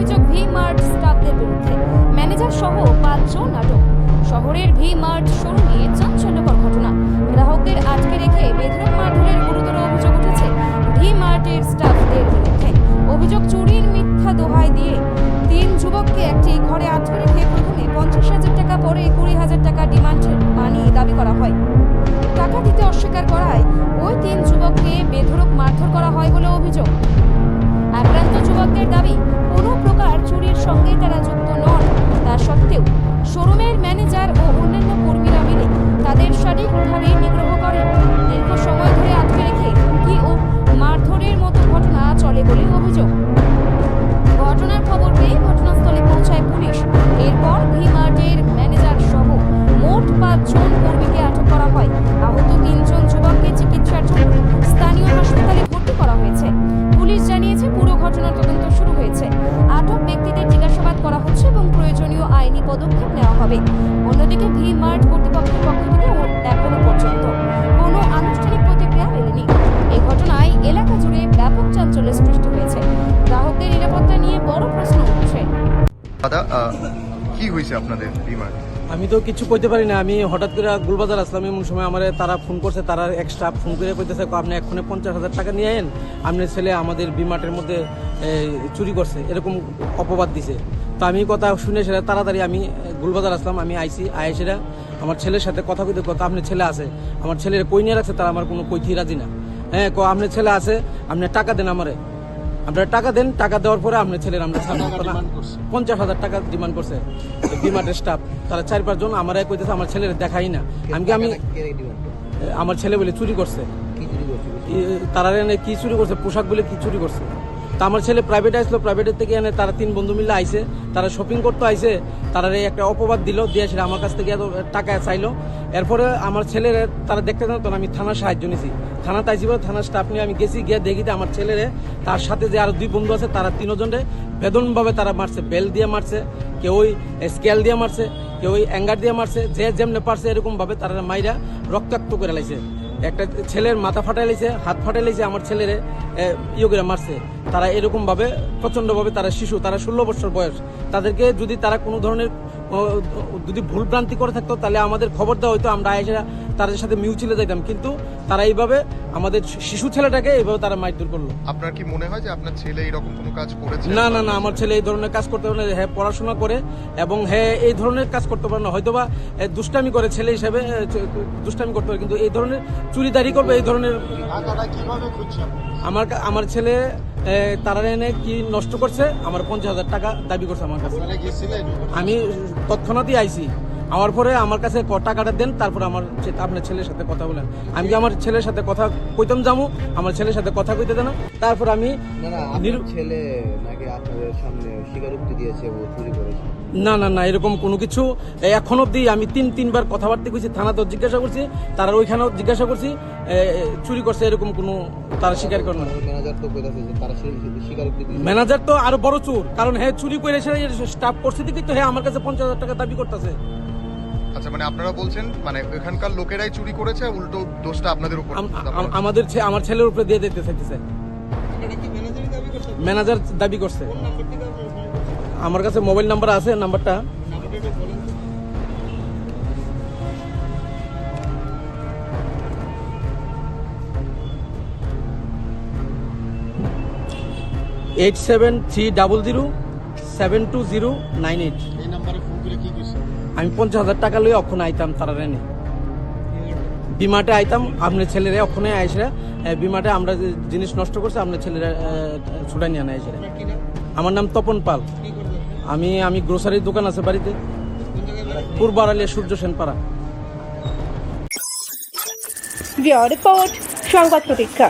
অভিযোগ V mart স্টাফদের বিরুদ্ধে। ম্যানেজার সহ 5 জন আটক। শহরের ভি মার্ট শোরুমে চাঞ্চল্যকর ঘটনা। গ্রাহকদের আটকে রেখে বেধড়ক মারধরের গুরুতর অভিযোগ উঠেছে ভি মার্টের স্টাফদের বিরুদ্ধে। অভিযোগ চুরির মিথ্যা দোহাই দিয়ে 3 যুবককে একটি ঘরে আটকে রেখে প্রথমে 50,000 টাকা, পরে 20,000 টাকা ডিমান্ড মানি দাবি করা হয়। টাকা দিতে অস্বীকার করায় ওই 3 যুবককে বেধড়ক মারধর করা হয় বলে অভিযোগ। আক্রান্ত যুবকদের দাবি, কোনো প্রকার চুরির সঙ্গে তারা যুক্ত নন। তা সত্ত্বেও শোরুমের ম্যানেজার ও অন্যান্য কর্মীরা মিলে তাদের শারীরিকভাবে নিগ্রহ করেন। দীর্ঘ সময় ধরে আটকে রেখে হুমকি ও মারধরের মতো ঘটনা চলে বলে অভিযোগ। ঘটনার খবর পেয়ে ঘটনাস্থলে পৌঁছায় পুলিশ। এরপর ভি মার্টের ম্যানেজার সহ মোট 5 জন কর্মীকে আটক করা হয়। আহত 3 জন যুবককে চিকিৎসার জন্য স্থানীয় হাসপাতালে ভর্তি করা হয়েছে। পুলিশ জানিয়েছে, পুরো ঘটনার তদন্ত শুরু হয়েছে। আটক ব্যক্তিদের জিজ্ঞাসাবাদ করা হচ্ছে এবং প্রয়োজনীয় আইনি পদক্ষেপ নেওয়া হবে। অন্যদিকে ভি মার্ট কর্তৃপক্ষের পক্ষ থেকে এখনো পর্যন্ত কোনো আনুষ্ঠানিক প্রতিক্রিয়া মেলেনি। এই ঘটনায় এলাকা জুড়ে ব্যাপক চাঞ্চল্যের সৃষ্টি হয়েছে। গ্রাহকদের নিরাপত্তা নিয়ে বড় প্রশ্ন উঠছে। দাদা, কি হয়েছে আপনাদের বিমান? আমি তো কিছু কইতে পারি না। আমি হঠাৎ করে গুলবাজার আসলাম, এমন সময় আমার তারা ফোন করছে, তারা এক্সট্রা ফোন করে কইতেছে আপনি এক্ষণে 50,000 টাকা নিয়ে আইন, আপনার ছেলে আমাদের বিমাটের মধ্যে চুরি করছে, এরকম অপবাদ দিছে। তো আমি কথা শুনে সেটা তাড়াতাড়ি আমি গুলবাজার আসলাম। আমি আইসি আয়েসেরা আমার ছেলের সাথে কথা কইতে কথা, আপনার ছেলে আছে, আমার ছেলের কই নিয়ে রাখছে, তারা আমার কোনো কইতেই রাজি না। হ্যাঁ, আপনার ছেলে আছে, আপনি টাকা দেন আমারে, আপনারা টাকা দেন। টাকা দেওয়ার পরে আপনার ছেলের আমরা 50,000 টাকা ডিমান্ড করছে বিমাটের স্টাফ। তারা 4-5 জন আমার কইতেছে আমার ছেলের দেখাই না। আমি আমার ছেলে বলে চুরি করছে, তারা কি চুরি করছে, পোশাক বলে কি চুরি করছে। তা আমার ছেলে প্রাইভেট আসলো, প্রাইভেটের থেকে এনে তারা 3 বন্ধু মিলে আইছে, তারা শপিং করতে আইছে, তারা একটা অপবাদ দিল, দিয়ে সেটা আমার কাছ থেকে এত টাকা চাইলো। এরপরে আমার ছেলের তারা দেখতে জানো, তখন আমি থানার সাহায্য নিয়েছি। থানাতে আইসি বলে থানার স্টাফ নিয়ে আমি গেছি, গিয়ে দেখিতে আমার ছেলেরে তার সাথে যে আরো 2 বন্ধু আছে, তারা 3 জনে বেদনভাবে তারা মারছে, বেল দিয়ে মারছে, কেউ ওই স্কেল দিয়ে মারছে, কেউ ওই অ্যাঙ্গার দিয়ে মারছে, যে যেমনে পারছে এরকম ভাবে তারা মাইরা রক্তাক্ত করে লাইছে। একটা ছেলের মাথা ফাটাই লাইছে, হাত ফাটাই লাইছে, আমার ছেলেরে করে মারছে। তারা এরকম ভাবে প্রচন্ডভাবে, তারা শিশু, তারা 16 বছর বয়স। তাদেরকে যদি তারা কোনো ধরনের যদি ভুল ভ্রান্তি করে থাকতো তাহলে আমাদের খবর দেওয়া হইতো, আমরা এসে তাদের সাথে মিউচুয়ালে যাইতাম। কিন্তু তারা এইভাবে আমাদের শিশু ছেলেটাকে এইভাবে তারা মারধর করলো। আপনার কি মনে হয় যে আপনার ছেলে এরকম কোনো কাজ করেছে? না না না, আমার ছেলে এই ধরনের কাজ করতে পারে না। হ্যাঁ, পড়াশোনা করে এবং হ্যাঁ এই ধরনের কাজ করতে পারে না। হয়তোবা দুষ্টামি করে, ছেলে হিসেবে দুষ্টামি করতে পারে, কিন্তু এই ধরনের চুরিদারি করবে, এই ধরনের। আমার ছেলে তারা এনে কি নষ্ট করছে, আমার 50,000 টাকা দাবি করছে আমার কাছে। আমি তৎক্ষণাৎই আইছি, আমার পরে আমার কাছে টাকাটা দেন, তারপর আপনার ছেলের সাথে কথা বলেন। আমি কি আমার ছেলের সাথে কথা কইতাম যাবো, আমার ছেলের সাথে কথা কইতে দেন। তারপর আমি ছেলে নাকি আপনাদের সামনে স্বীকারোক্তি দিয়েছে ও চুরি করেছে? না না না, এরকম কোনো কিছু এখন অব্দি আমি 3বার কথাবার্তা কইছি, থানাতেও জিজ্ঞাসা করছি, তারা ওইখানেও জিজ্ঞাসা করছি, চুরি করছে এরকম কোনো তারা স্বীকার করে না। ম্যানেজার তো কইতাছে যে তারা স্বীকারোক্তি দিয়েছে। ম্যানেজার তো আরো বড় চোর, কারণ হ্যাঁ চুরি করে স্টাফ করছে দিকে তো হ্যাঁ আমার কাছে 50,000 টাকা দাবি করতেছে। আচ্ছা, মানে আপনারা বলছেন মানে এখানকার লোকেরাই চুরি করেছে, উল্টো দোষটা আপনাদের উপর? আমার ছেলের উপরে দিয়ে দিতে চাইতেছে। ম্যানেজার দাবি করছে। আমার কাছে মোবাইল নাম্বার আছে, নাম্বারটা 8730072098। আমি 50,000 টাকা লই অক্ষণ আইতাম, তারা রেনে বিমাটে আইতাম, আপনার ছেলেরা ওখানে আইসে বিমাটে আমরা যে জিনিস নষ্ট করছে আপনার ছেলেরা ছুটাই নিয়ে আনে আইসে। আমার নাম তপন পাল। আমি গ্রোসারির দোকান আছে বাড়িতে, পূর্ব আড়ালিয়া সূর্য সেনপাড়া। রিপোর্ট সংবাদ প্রতীক্ষা।